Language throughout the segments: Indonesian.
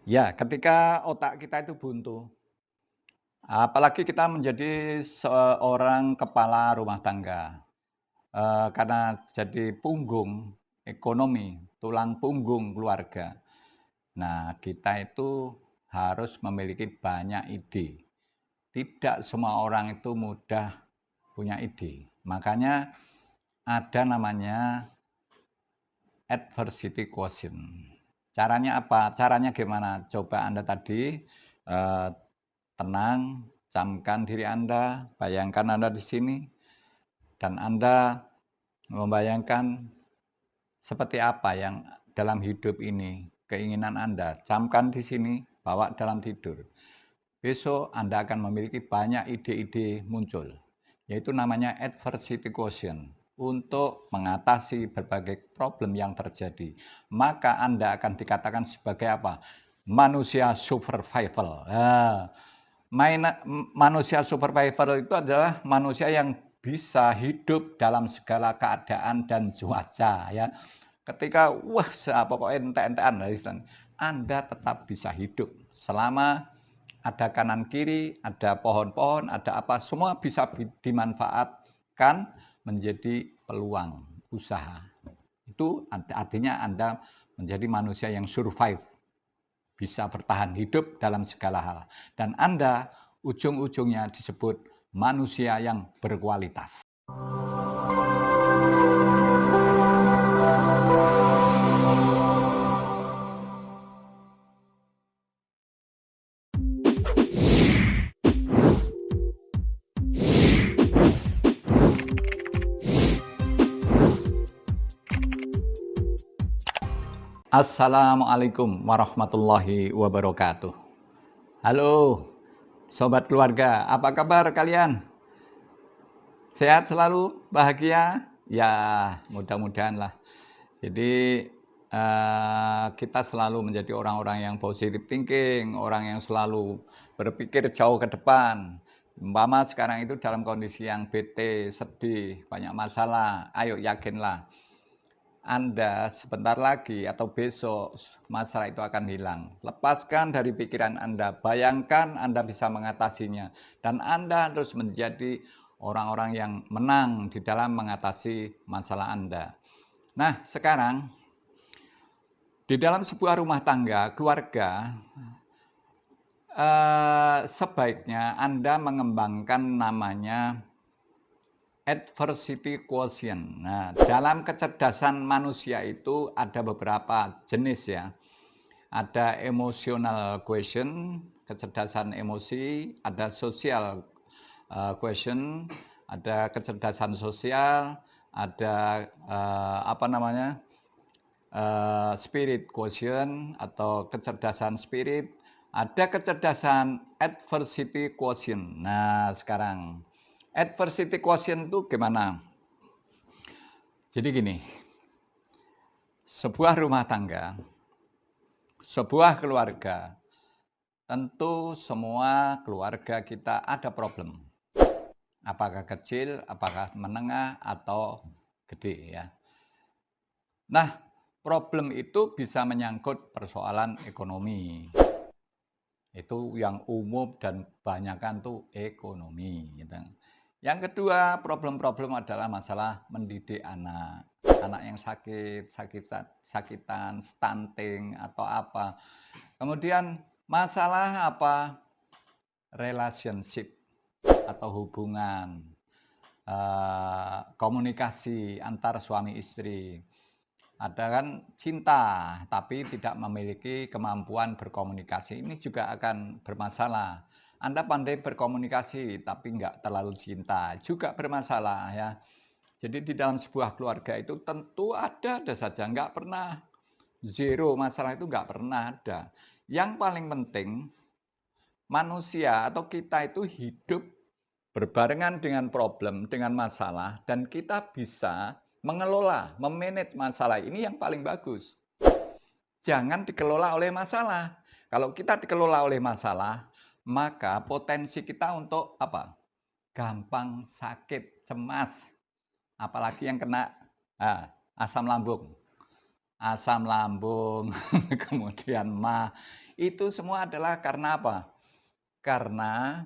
Ya, ketika otak kita itu buntu, apalagi kita menjadi seorang kepala rumah tangga, karena jadi punggung ekonomi, tulang punggung keluarga. Nah, kita itu harus memiliki banyak ide. Tidak semua orang itu mudah punya ide. Makanya ada namanya adversity quotient. Caranya apa? Caranya gimana? Coba Anda tadi, eee, tenang, camkan diri Anda, bayangkan Anda di sini, dan Anda membayangkan seperti apa yang dalam hidup ini, keinginan Anda, camkan di sini, bawa dalam tidur. Besok Anda akan memiliki banyak ide-ide muncul, yaitu namanya adversity quotient, untuk mengatasi berbagai problem yang terjadi. Maka Anda akan dikatakan sebagai apa? Manusia survival. Nah, manusia survival itu adalah manusia yang bisa hidup dalam segala keadaan dan cuaca ya. Ketika wah pokoknya entek-entekan lah istilahnya, Anda tetap bisa hidup selama ada kanan kiri, ada pohon-pohon, ada apa, semua bisa dimanfaatkan menjadi peluang usaha. Itu artinya Anda menjadi manusia yang survive, bisa bertahan hidup dalam segala hal. Dan Anda ujung-ujungnya disebut manusia yang berkualitas. Assalamualaikum warahmatullahi wabarakatuh. Halo, sobat keluarga, apa kabar kalian? Sehat selalu? Bahagia? Ya, mudah-mudahan lah. Jadi, kita selalu menjadi orang-orang yang positive thinking, orang yang selalu berpikir jauh ke depan. Umpama sekarang itu dalam kondisi yang bete, sedih, banyak masalah, ayo yakinlah Anda sebentar lagi atau besok masalah itu akan hilang. Lepaskan dari pikiran Anda, bayangkan Anda bisa mengatasinya dan Anda harus menjadi orang-orang yang menang di dalam mengatasi masalah Anda. Nah, sekarang di dalam sebuah rumah tangga, keluarga, sebaiknya Anda mengembangkan namanya adversity quotient. Nah, dalam kecerdasan manusia itu ada beberapa jenis ya. Ada emotional quotient, kecerdasan emosi, ada social quotient, ada kecerdasan sosial, ada apa namanya? Spirit quotient atau kecerdasan spirit, ada kecerdasan adversity quotient. Nah, sekarang adversity quotient itu gimana? Jadi gini, sebuah rumah tangga, sebuah keluarga, tentu semua keluarga kita ada problem. Apakah kecil, apakah menengah, atau gede ya. Nah, problem itu bisa menyangkut persoalan ekonomi. Itu yang umum dan kebanyakan tuh ekonomi gitu. Yang kedua, problem-problem adalah masalah mendidik anak. Anak yang sakitan, stunting atau apa. Kemudian masalah apa? Relationship atau hubungan, komunikasi antar suami istri. Ada kan cinta, tapi tidak memiliki kemampuan berkomunikasi, ini juga akan bermasalah. Anda pandai berkomunikasi, tapi nggak terlalu cinta, juga bermasalah ya. Jadi di dalam sebuah keluarga itu tentu ada saja, nggak pernah zero masalah itu nggak pernah ada. Yang paling penting, manusia atau kita itu hidup berbarengan dengan problem, dengan masalah, dan kita bisa mengelola, memanage masalah ini yang paling bagus. Jangan dikelola oleh masalah. Kalau kita dikelola oleh masalah, maka potensi kita untuk apa? Gampang sakit, cemas, apalagi yang kena asam lambung. Asam lambung, kemudian mah, Itu semua adalah karena apa? Karena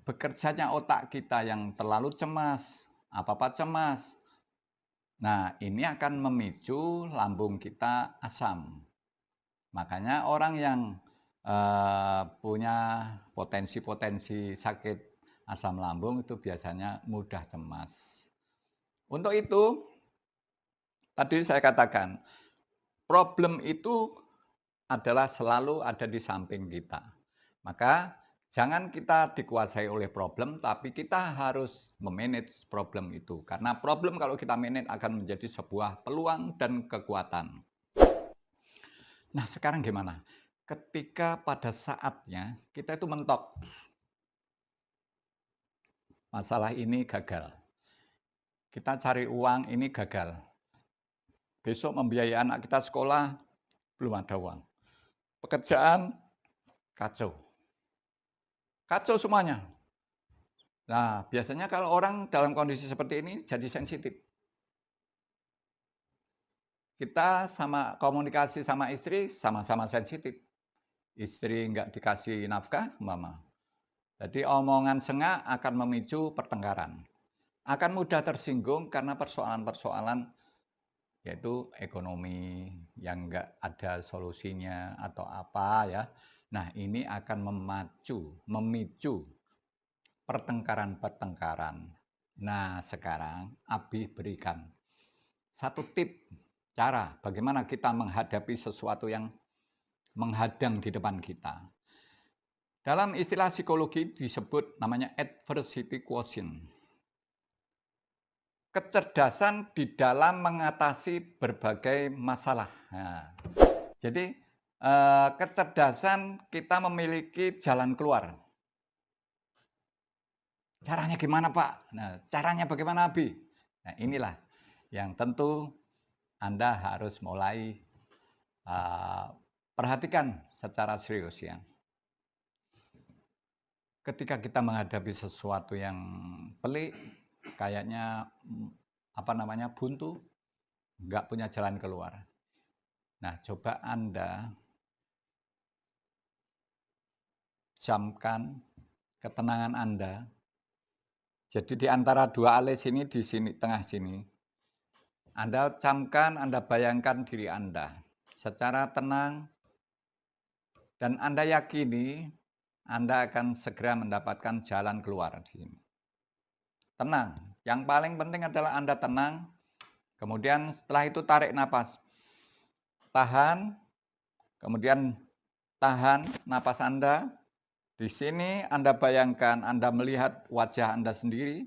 bekerjanya otak kita yang terlalu cemas, apa-apa cemas. Nah, ini akan memicu lambung kita asam. Makanya orang yang punya potensi-potensi sakit asam lambung itu biasanya mudah cemas. Untuk itu, tadi saya katakan, problem itu adalah selalu ada di samping kita. Maka jangan kita dikuasai oleh problem, tapi kita harus memanage problem itu. Karena problem kalau kita manage akan menjadi sebuah peluang dan kekuatan. Nah, sekarang gimana? Ketika pada saatnya kita itu mentok, masalah ini gagal. Kita cari uang ini gagal. Besok membiayai anak kita sekolah, belum ada uang. Pekerjaan, kacau. Kacau semuanya. Nah, biasanya kalau orang dalam kondisi seperti ini jadi sensitif. Kita sama komunikasi sama istri sama-sama sensitif. Istri nggak dikasih nafkah, mama. Jadi omongan sengak akan memicu pertengkaran. Akan mudah tersinggung karena persoalan-persoalan yaitu ekonomi yang nggak ada solusinya atau apa ya. Nah, ini akan memicu pertengkaran-pertengkaran. Nah, sekarang Abi berikan satu tip cara bagaimana kita menghadapi sesuatu yang menghadang di depan kita. Dalam istilah psikologi disebut namanya adversity quotient. Kecerdasan di dalam mengatasi berbagai masalah. Nah, jadi kecerdasan kita memiliki jalan keluar. Caranya gimana Pak? Nah, caranya bagaimana Abi? Nah, inilah yang tentu Anda harus mulai perhatikan secara serius ya. Ketika kita menghadapi sesuatu yang pelik, kayaknya buntu, nggak punya jalan keluar. Nah, coba Anda jamkan ketenangan Anda. Jadi di antara dua alis ini, di sini tengah sini, Anda camkan, Anda bayangkan diri Anda secara tenang, dan Anda yakini Anda akan segera mendapatkan jalan keluar di sini. Tenang. Yang paling penting adalah Anda tenang. Kemudian setelah itu tarik napas. Tahan. Kemudian tahan napas Anda. Di sini Anda bayangkan Anda melihat wajah Anda sendiri.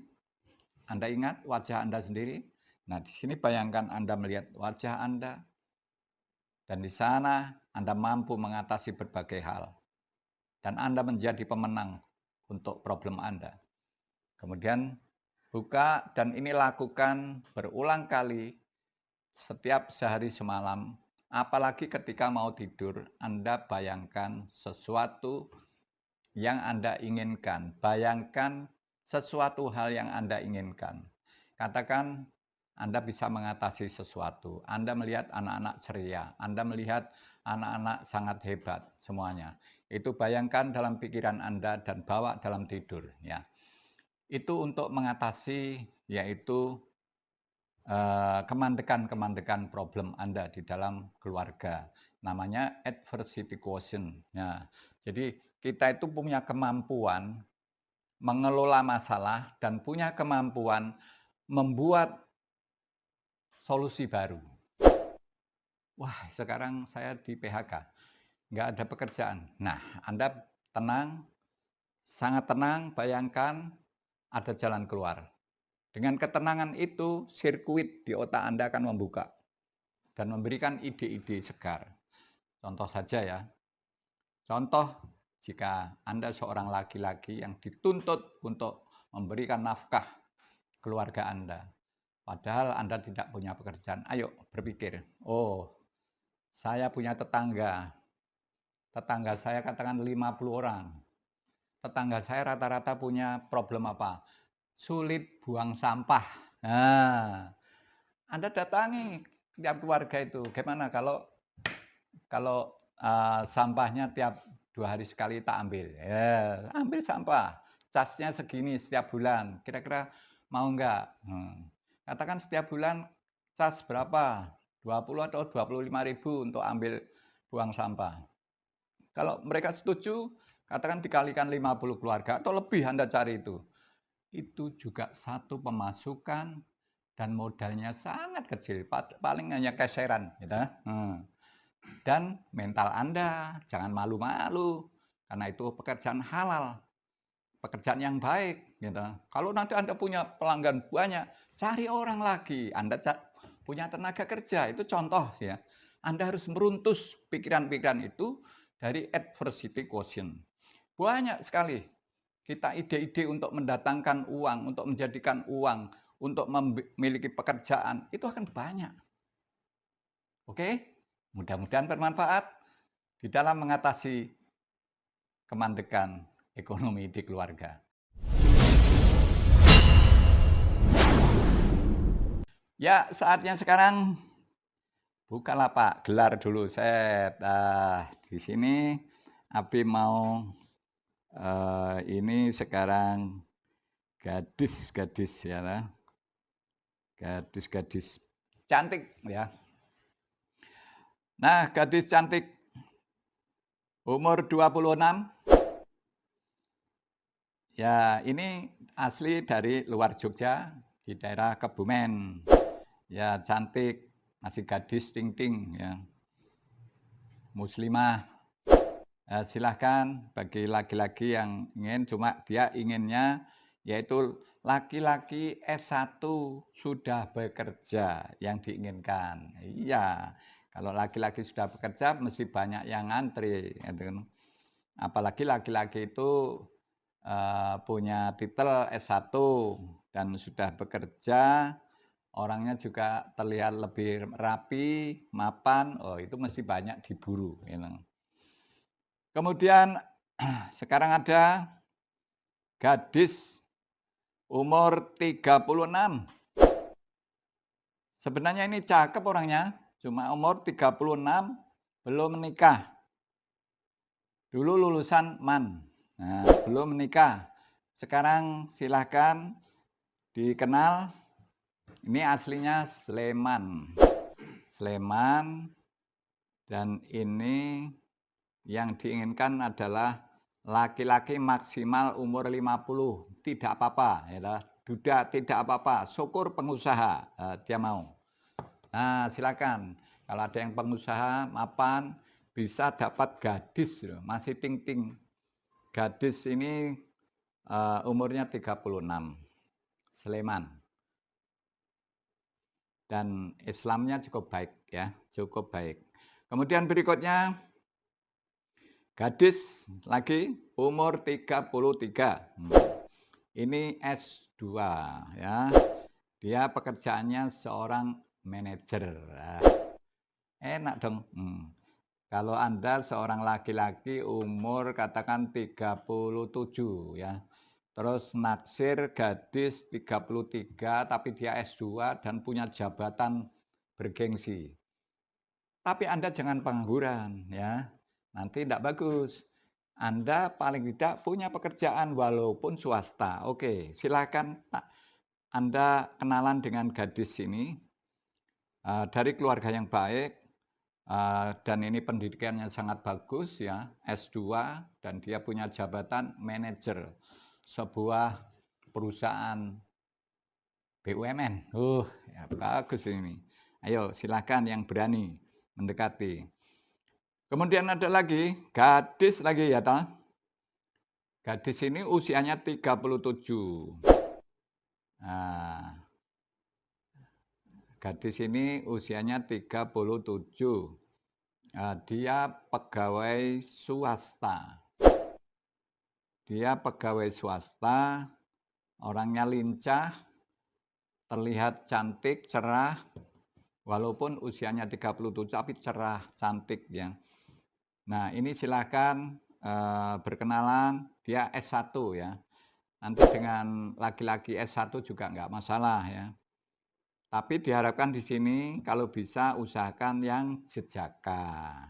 Anda ingat wajah Anda sendiri. Nah, di sini bayangkan Anda melihat wajah Anda. Dan di sana Anda mampu mengatasi berbagai hal. Dan Anda menjadi pemenang untuk problem Anda. Kemudian buka dan ini lakukan berulang kali setiap sehari semalam. Apalagi ketika mau tidur, Anda bayangkan sesuatu yang Anda inginkan. Bayangkan sesuatu hal yang Anda inginkan. Katakan Anda bisa mengatasi sesuatu. Anda melihat anak-anak ceria. Anda melihat anak-anak sangat hebat semuanya. Itu bayangkan dalam pikiran Anda dan bawa dalam tidur. Ya. Itu untuk mengatasi yaitu kemandekan problem Anda di dalam keluarga. Namanya adversity quotient. Nah, jadi kita itu punya kemampuan mengelola masalah dan punya kemampuan membuat solusi baru. Wah, sekarang saya di PHK, nggak ada pekerjaan. Nah, Anda tenang, sangat tenang, bayangkan ada jalan keluar. Dengan ketenangan itu, sirkuit di otak Anda akan membuka dan memberikan ide-ide segar. Contoh saja ya, contoh jika Anda seorang laki-laki yang dituntut untuk memberikan nafkah keluarga Anda, padahal Anda tidak punya pekerjaan, ayo berpikir, oh saya punya tetangga saya katakan 50 orang, tetangga saya rata-rata punya problem apa? Sulit buang sampah. Nah, Anda datangi tiap keluarga itu. Gimana kalau sampahnya tiap 2 hari sekali tak ambil. Ya, ambil sampah, casnya segini setiap bulan, kira-kira mau nggak? Katakan setiap bulan cas berapa? 20 atau 25.000 untuk ambil buang sampah. Kalau mereka setuju, katakan dikalikan 50 keluarga atau lebih Anda cari itu. Itu juga satu pemasukan dan modalnya sangat kecil, paling hanya keseran gitu. Dan mental Anda jangan malu-malu, karena itu pekerjaan halal, pekerjaan yang baik gitu. Kalau nanti Anda punya pelanggan banyak, cari orang lagi, Anda punya tenaga kerja, itu contoh ya. Anda harus meruntus pikiran-pikiran itu dari adversity quotient. Banyak sekali kita ide-ide untuk mendatangkan uang, untuk menjadikan uang, untuk memiliki pekerjaan, itu akan banyak. Oke? Mudah-mudahan bermanfaat di dalam mengatasi kemandekan ekonomi di keluarga. Ya, saatnya sekarang Bukalapak, gelar dulu set. Di sini Abi mau ini sekarang gadis-gadis ya lah. Gadis-gadis cantik ya. Nah, gadis cantik umur 26. Ya, ini asli dari luar Jogja di daerah Kebumen. Ya, cantik, masih gadis ting-ting ya. Muslimah. Silahkan bagi laki-laki yang ingin, cuma dia inginnya yaitu laki-laki S1 sudah bekerja yang diinginkan. Iya, kalau laki-laki sudah bekerja mesti banyak yang ngantri. Apalagi laki-laki itu punya titel S1 dan sudah bekerja, orangnya juga terlihat lebih rapi, mapan, oh itu mesti banyak diburu. Kemudian sekarang ada gadis umur 36. Sebenarnya ini cakep orangnya, cuma umur 36 belum menikah. Dulu lulusan MAN, nah, belum menikah. Sekarang silahkan dikenal, ini aslinya Sleman. Sleman, dan ini yang diinginkan adalah laki-laki maksimal umur 50, tidak apa-apa, ya, duda tidak apa-apa, syukur pengusaha, dia mau. Nah, silakan. Kalau ada yang pengusaha, mapan, bisa dapat gadis, masih ting-ting. Gadis ini umurnya 36, Sleman. Dan Islamnya cukup baik ya, cukup baik. Kemudian berikutnya, gadis lagi umur 33. Ini S2 ya. Dia pekerjaannya seorang manajer. Enak dong. Kalau Anda seorang laki-laki umur katakan 37 ya. Terus naksir gadis 33 tapi dia S2 dan punya jabatan bergengsi. Tapi Anda jangan pengangguran ya. Nanti tidak bagus. Anda paling tidak punya pekerjaan walaupun swasta. Oke, silakan Anda kenalan dengan gadis ini dari keluarga yang baik, dan ini pendidikannya sangat bagus ya, S2, dan dia punya jabatan manajer sebuah perusahaan BUMN. Ya bagus ini. Ayo silakan yang berani mendekati. Kemudian ada lagi, gadis lagi ya toh. Gadis ini usianya 37. Nah, gadis ini usianya 37. Dia pegawai swasta. Dia pegawai swasta, orangnya lincah, terlihat cantik, cerah, walaupun usianya 37 tapi cerah, cantik ya. Nah, ini silakan berkenalan, dia S1 ya. Nanti dengan laki-laki S1 juga enggak masalah ya. Tapi diharapkan di sini kalau bisa usahakan yang sejaka.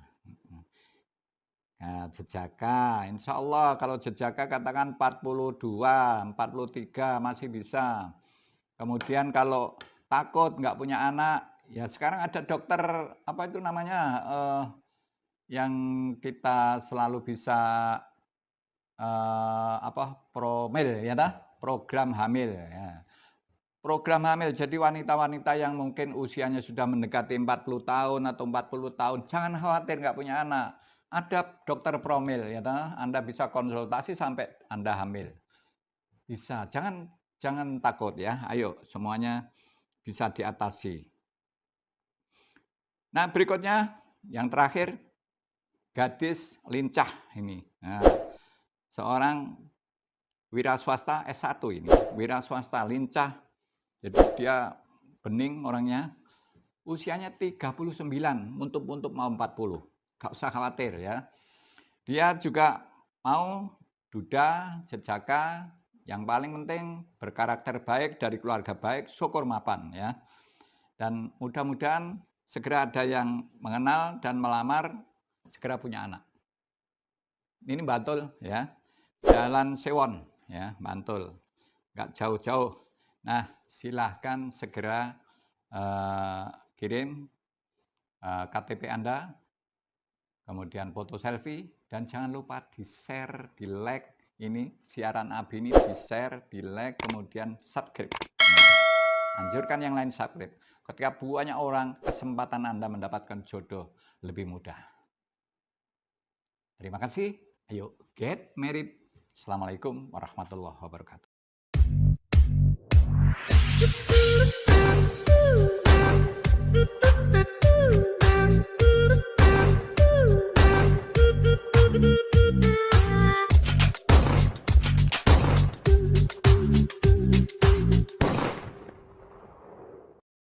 Nah, jejaka, insya Allah kalau jejaka katakan 42, 43 masih bisa. Kemudian kalau takut nggak punya anak, ya sekarang ada dokter, apa itu namanya, yang kita selalu bisa, promil ya dah, program hamil, ya. Program hamil, jadi wanita-wanita yang mungkin usianya sudah mendekati 40 tahun atau 40 tahun, jangan khawatir nggak punya anak. Ada dokter promil ya toh, Anda bisa konsultasi sampai Anda hamil. Bisa, jangan jangan takut ya, ayo semuanya bisa diatasi. Nah, berikutnya yang terakhir, gadis lincah ini. Nah, seorang wira swasta S1 ini, wira swasta lincah, jadi dia bening orangnya, usianya 39, untuk mau 40. Gak usah khawatir ya. Dia juga mau duda, jejaka, yang paling penting berkarakter baik, dari keluarga baik, syukur mapan ya. Dan mudah-mudahan segera ada yang mengenal dan melamar, segera punya anak. Ini Bantul ya, Jalan Sewon ya, Bantul. Nggak jauh-jauh. Nah, silahkan segera kirim KTP Anda, kemudian foto selfie, dan jangan lupa di-share, di-like ini siaran AB ini, di-share, di-like, kemudian subscribe. Anjurkan yang lain subscribe. Ketika banyak orang, kesempatan Anda mendapatkan jodoh lebih mudah. Terima kasih. Ayo get married. Assalamualaikum warahmatullahi wabarakatuh.